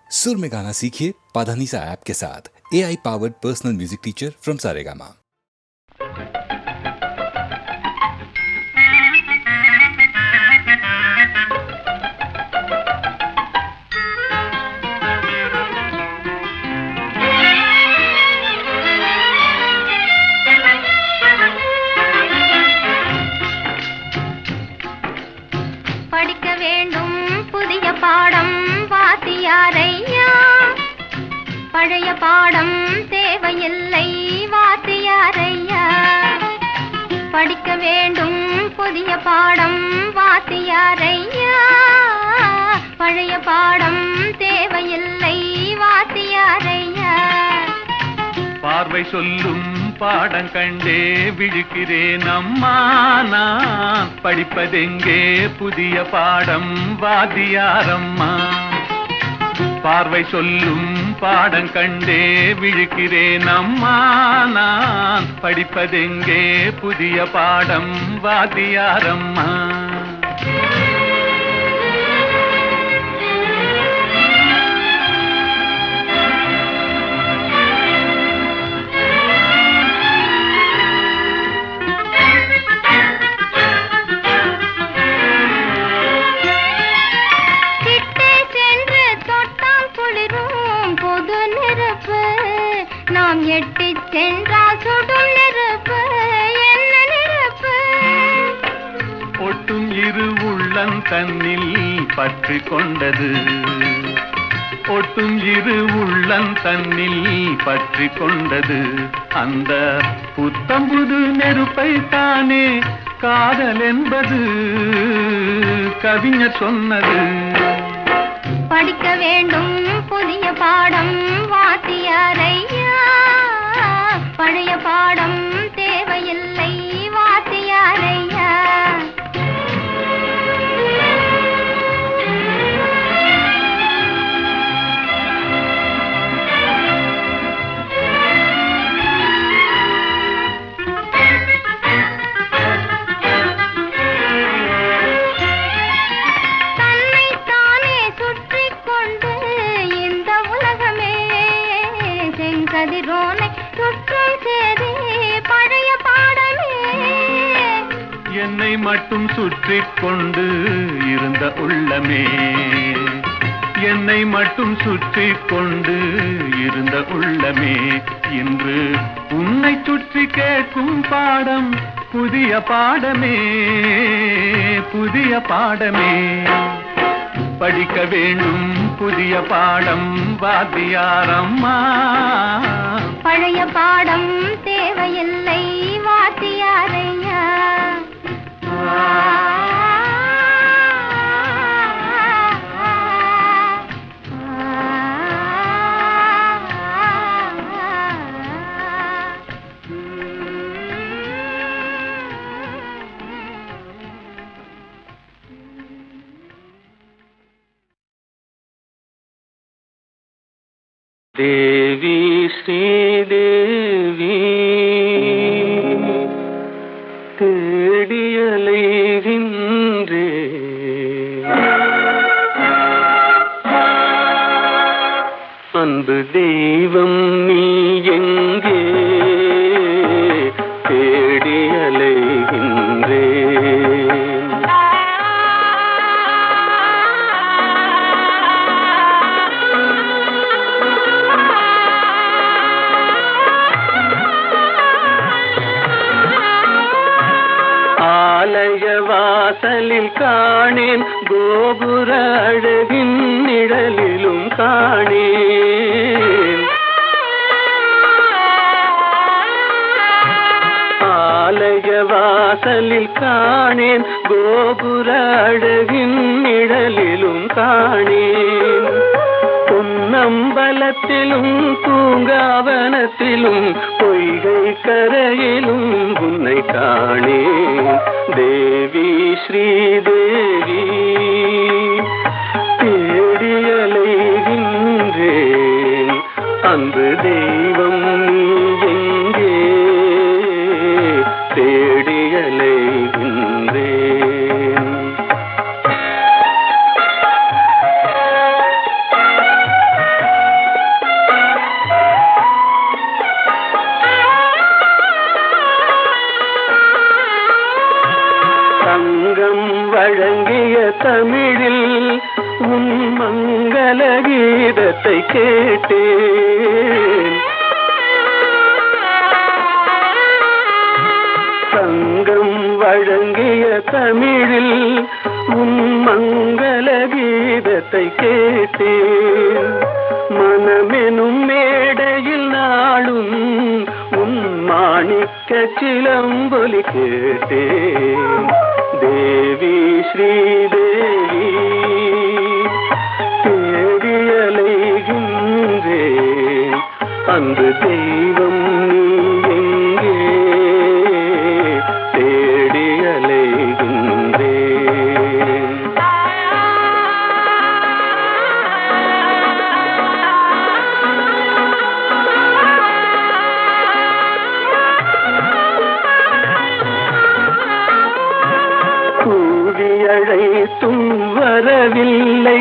सुर में गाना सीखिए पाधानीसा ऐप के साथ। AI powered personal music teacher from Saregama. படிக்க வேண்டும் புதிய பாடம் வாத்தியாரையா, பழைய பாடம் தேவையில்லை வாத்தியாரையா. படிக்க வேண்டும் புதிய பாடம் வாத்தியாரையா, பழைய பாடம் தேவையில்லை வாத்தியாரையா. பார்வை சொல்லும் பாடம் கண்டே விழிக்கிறேன் அம்மா, நான் படிப்பதெங்கே புதிய பாடம் வாத்தியாரம்மா. பார்வை சொல்லும் பாடம் கண்டே விழிக்கிறேன் அம்மா, நான் படிப்பதெங்கே புதிய பாடம் வாத்தியாரம்மா. நாம் எட்டி சென்றால் சுடும் நெருப்பு, என்ன நெருப்பு? ஒட்டும் இரு உள்ளம் தன்னில் பற்றி கொண்டது, ஒட்டும் இரு உள்ளம் தன்னில் பற்றி கொண்டது. அந்த புத்தம்புது நெருப்பை தானே காதல் என்பது கவிஞர் சொன்னது. படிக்க வேண்டும் புதிய பாடம் வாத்தியாரையா, பழைய பாடம் தேவையில்லை வாத்தியாரையா. கதிரோனை சுற்றும் சேதி பழைய பாடமே. என்னை மட்டும் சுற்றி கொண்டு இருந்த உள்ளமே, என்னை மட்டும் சுற்றி கொண்டு இருந்த உள்ளமே, இன்று உன்னை சுற்றி கேட்கும் பாடம் புதிய பாடமே, புதிய பாடமே. படிக்க வேண்டும் புதிய பாடம் வாத்தியாரம்மா, பழைய பாடம் தேவையில்லை வாத்தியாரையா. தேவி ஸ்ரீதேவி தேடியலைகின்றே, அன்பு தெய்வம் நீ எங்கே தேடியலைகின்றே. வாசலில் காணேன் கோபுர அழகின் நிழலிலும் காணேன், ஆலய வாசலில் காணேன் கோபுர அழகின் நிழலிலும் காணேன். பொன்னம்பலத்திலும் பூங்காவனத்திலும் பொய்கை கரையிலும் உன்னை காணேன். தேவி ஸ்ரீதேவி தேடியலைகின்றேன், அன்பு தெய்வம் நீ எங்கே தேடியலைகின்றேன். மங்கள கீதத்தை கேட்டேன். சங்கம் வழங்கிய தமிழில் உன் மங்கள கீதத்தை கேட்டேன். மனமெனும் மேடையில் நாளும் உன் மாணிக்க சிலம்பொலி கேட்டேன். தேவி ஸ்ரீதேவி தேடியலைகின்றேன். அந்த தெய்வம் நீ எங்கே தேடியலைகின்றேன். அழைத்தும் வரவில்லை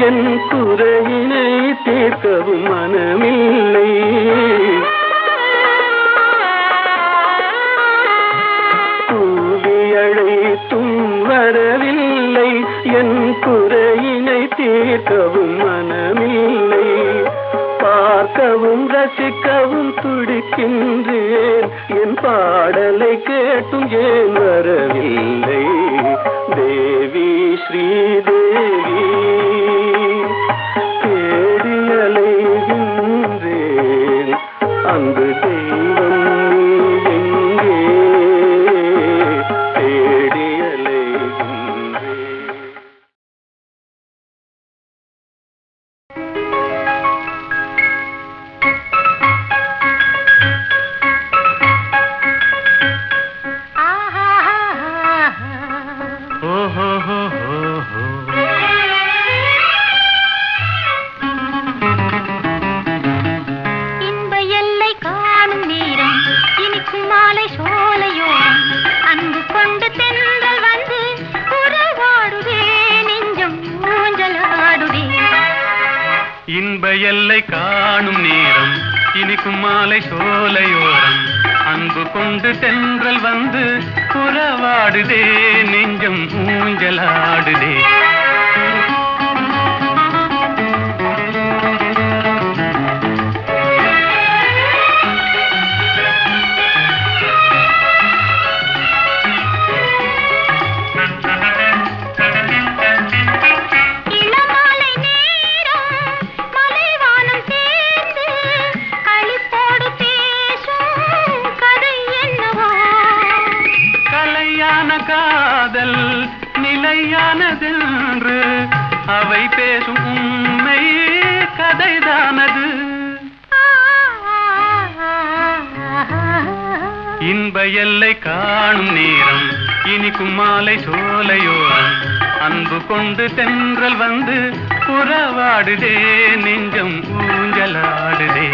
என் குறையினை தீர்க்கவும் மனமில்லை. கூவி அழைத்தும் வரவில்லை என் குறையினை தீர்க்கவும் மனமில்லை. பார்க்கவும் ரசிக்கவும் துடிக்கின்றேன். என் பாடலை கேட்டும் ஏன் வரவில்லை. தேவி ஸ்ரீதேவி தேடியலைகின்றேன். அந்த தெய்வம் நீ எங்கே தேடியலைகின்றேன். இன்ப எல்லை காணும் நேரம் இனிக்கும் மாலை சோலையோரம் அன்பு கொண்டு தென்றல் வந்து உறவாடுதே நெஞ்சம் ஊஞ்சலாடுதே. காதல் நிலையானதென்று அவை பேசும் உண்மை கதைதானது. இன்ப எல்லை காணும் நேரம் இனிக்கும் மாலை சோலையோரம் அன்பு கொண்டு தென்றல் வந்து உறவாடுதே நெஞ்சம் ஊஞ்சலாடுதே.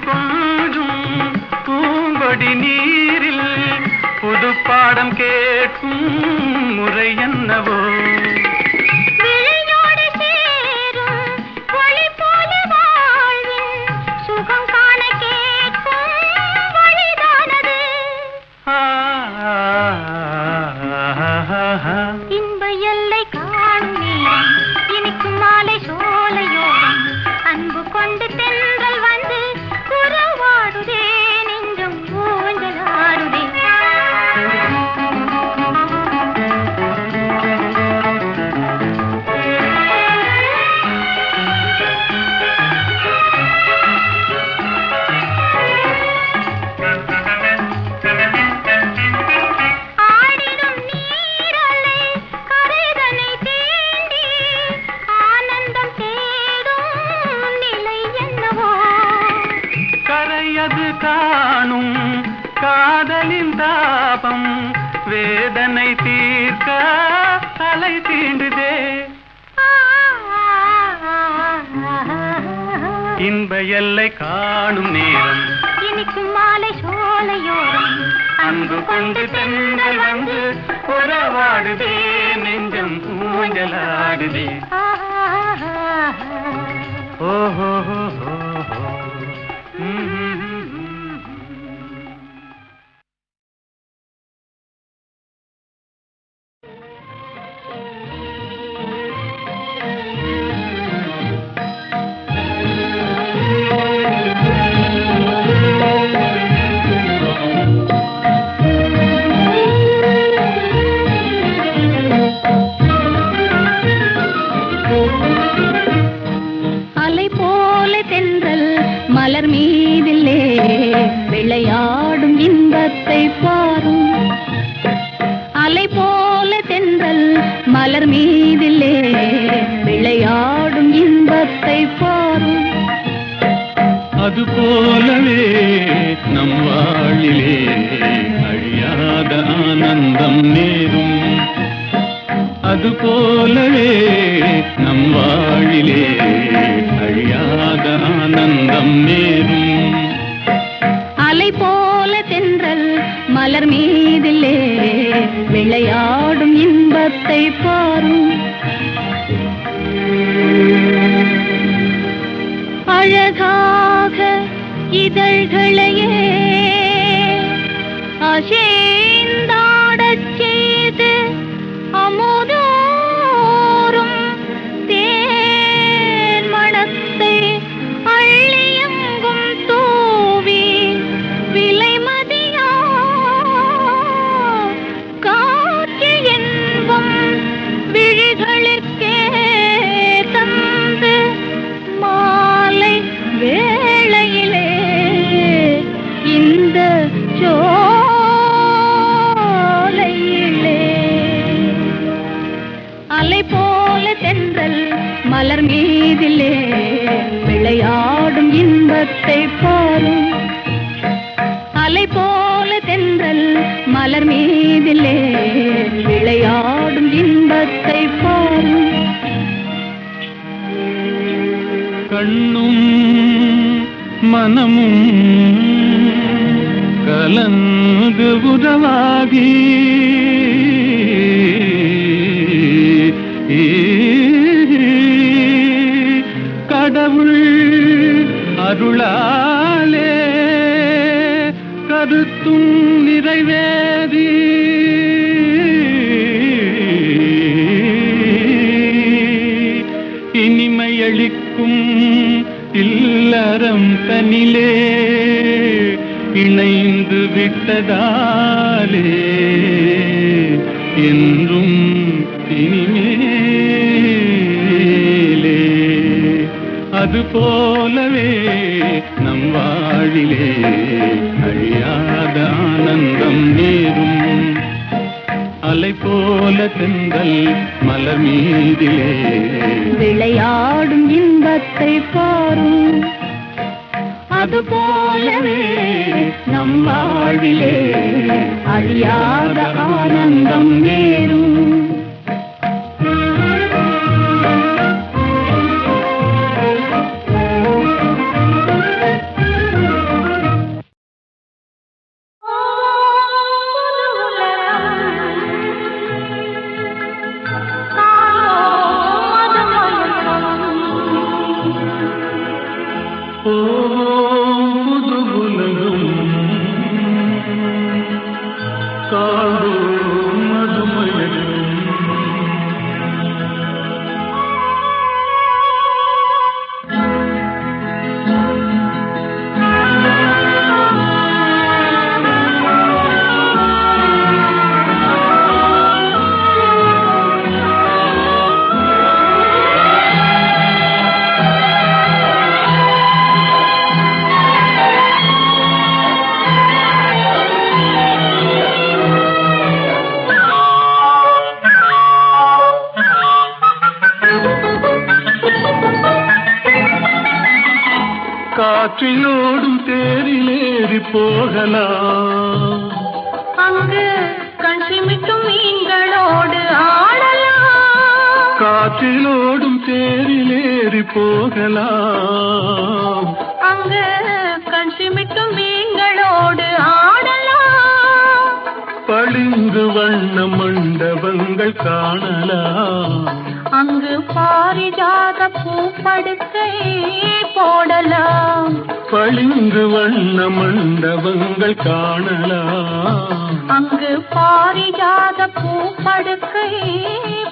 கொஞ்சும் பூங்கொடி நீரில் புது பாடம் கேட்கும் முறை என்னவோ. சுகம் காண கேட்கும் வழிதானது. இன்ப எல்லை காணும் நேரம் இனிக்கும் மாலை சோலையோரம் அன்பு கொண்டு தென்றல் வந்து உறவாடுதே நெஞ்சம் ஊஞ்சலாடுதே. ஆடிடும் நீரலை கரைதனை தேண்டி ஆனந்தம் தேடும் நிலை என்னவோ. கரையது காணும் காதலின் தாபம் வேதனை தீர்க்க தலை தீண்டுதே. இன்ப எல்லை காணும் நேரம் இனிக்கும் மாலை சோலையோரம் அன்பு கொண்டு தென்றல் வந்து உறவாடுதே நெஞ்சம் ஊஞ்சலாடுதே. ஓஹோ விளையாடும் இன்பத்தை பாரும். அலை போல தென்றல் மலர் மீதிலே விளையாடும் இன்பத்தை பாரும். அது போலவே நம் வாழிலே அழியாத ஆனந்தம் நேரும். அது போலவே நம் வாழிலே அழியாத ஆனந்தம் நேரும். அலை போல தென்றல் மலர் மீதிலே விளையாடும் இன்பத்தை பாரும். அழகாக இதழ்களையே அசைந்தாடச் செய்து அமுதோறும் தேன் மணத்தை அள்ளியங்கும் தூவி விலைமதியா காட்சி என்பம் விழிகளிற்கே தந்து மாலை வேளையிலே இந்த சோலையிலே அலை போல தென்றல் மலர் மீதிலே விளையாடும் இன்பத்தை பாரும். அலை போல தென்றல் மலர் மீதிலே விளையாடும் இன்பத்தை பாரும். கண்ணும் மனமும் கலந்து உறவாகி கடவுள் அருளாலே கருத்தும் நிறைவேறி இனிமையளிக்கும் இல்லறம் தனிலே இணைந்து விட்டதாலே என்றும் இனிமேலே அது போலவே நம் வாழிலே அழியாத ஆனந்தம் நேரும். அலை போல தென்றல் மலர் மீதிலே விளையாடும் இன்பத்தை பாரும். அது போலவே நம் வாழிலே அழியாத ஆனந்தம் வேறும். காற்றிலோடும் தேரிலேறி போகலாம். அங்கு கண் சிமிட்டும் மீன்களோடு ஆடலாம். காற்றிலோடும் தேரிலேறி போகலாம். அங்கு கண் சிமிட்டும் மீன்களோடு ஆடலாம். பளிங்கு வண்ண மண்டபங்கள் காணலாம். அங்கு பாரிஜாத பூப்படுக்கை போடலாம். பளிங்கு வண்ண மண்டபங்கள் காணலாம். அங்கு பாரிஜாத பூப்படுக்கை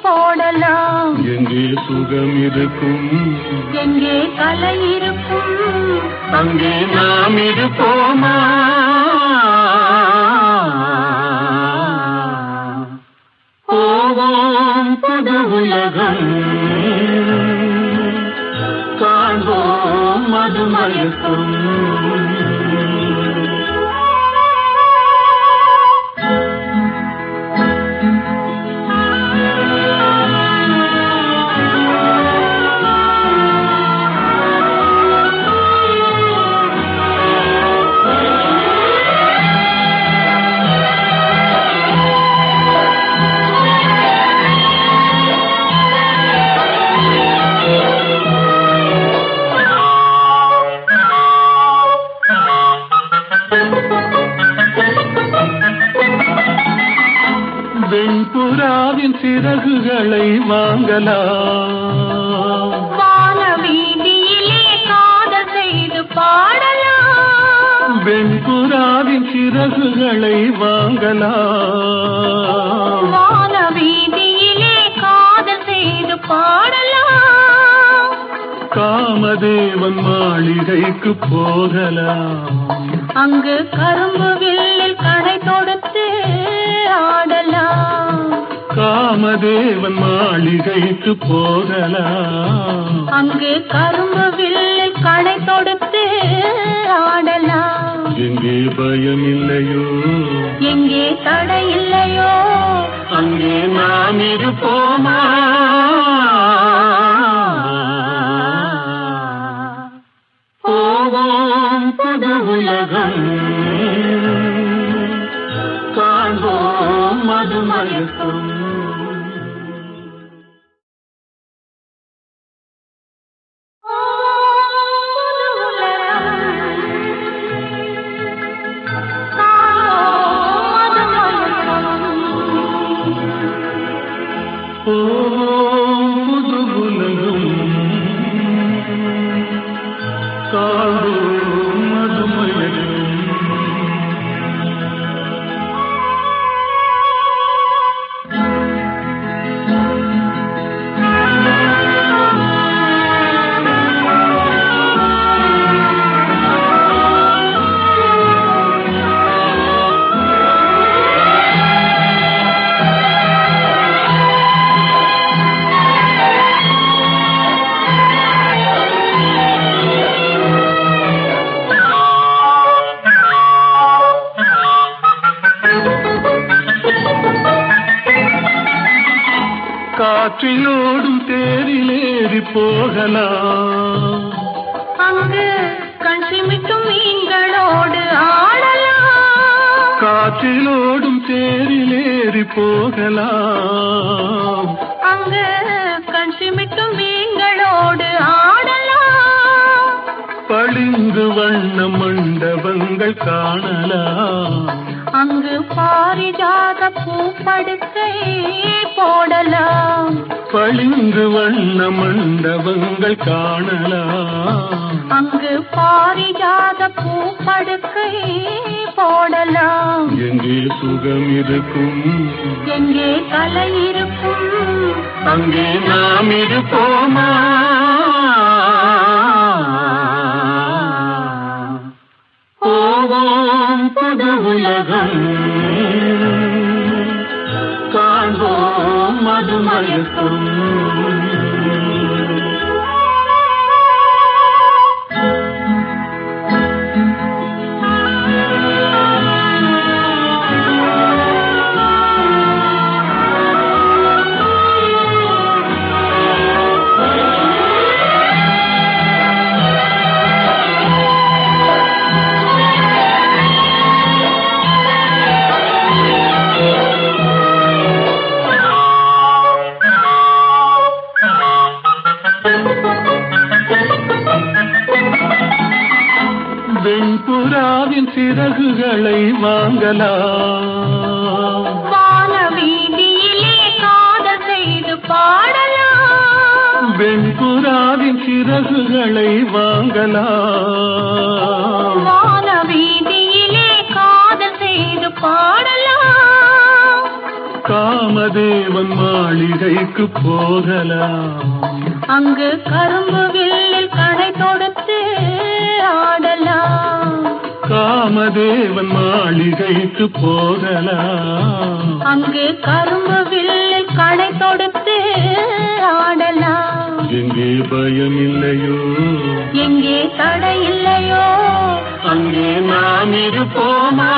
போடலாம். எங்கே சுகம் இருக்கும், எங்கே கலை இருக்கும், அங்கே நாம் இருப்போமா? போவோம் புது உலகம், காண்போம் மதுமயக்கும். சிறகுகளை வாங்கலாம். வான வீதியிலே காதல் செய்து பாடலாம். வெண்புறாவின் சிறகுகளை வாங்கலாம். வான வீதியிலே காதல் செய்து பாடலாம். காமதேவன் மாளிகைக்கு போகலாம். அங்கு கரும்பு வில்லில் கடை தொடுத்து ஆடலாம். காமதேவன் மாளிகைக்கு போகலாம். அங்கு கரும்பு வில்லில் கடை தொடுத்து ஆடலாம். எங்கே பயம் இல்லையோ, எங்கே தடை இல்லையோ, அங்கே நாம் இருப்போமா. போவோம் புது உலகம், காண்போம் மதுமயக்கம். போவோம் புது உலகம், காண்போம் மதுமயக்கம். காற்றிலோடும் தேரிலேறி போகலாம். அங்கு கண் சிமிட்டும் மீன்களோடு ஆடலாம். காற்றிலோடும் தேரிலேறி போகலாம். அங்கு கண் சிமிட்டும் மீன்களோடு ஆடலாம். பளிங்கு வண்ண மண்டபங்கள் காணலாம். அங்கு பாரிஜாத பூப்படுக்கை போடலாம். பளிங்கு வண்ண மண்டபங்கள் காணலாம். அங்கு பாரிஜாத பூப்படுக்கை போடலாம். எங்கே சுகம் இருக்கும், எங்கே கலை இருக்கும், அங்கே நாம் இருப்போமா. போவோம் புது உலகம், காண்போம் மதுமயக்கம். வெண்புறாவின் சிறகுகளை வாங்கலாம். வான வீதியிலே காதல் செய்து பாடலாம். வெண்புறாவின் சிறகுகளை வாங்கலாம். வான வீதியிலே காதல் செய்து பாடலாம். காமதேவன் மாளிகைக்கு போகலாம். அங்கு கரும்பு வில்லில் கடை தொடுத்து ஆடலாம். காமதேவன் மாளிகைக்கு போகலாம். அங்கு கரும்பு வில்லில் கடை தொடுத்து ஆடலாம். எங்கே பயம் இல்லையோ, எங்கே தடை இல்லையோ, அங்கே நாம் இருப்போமா.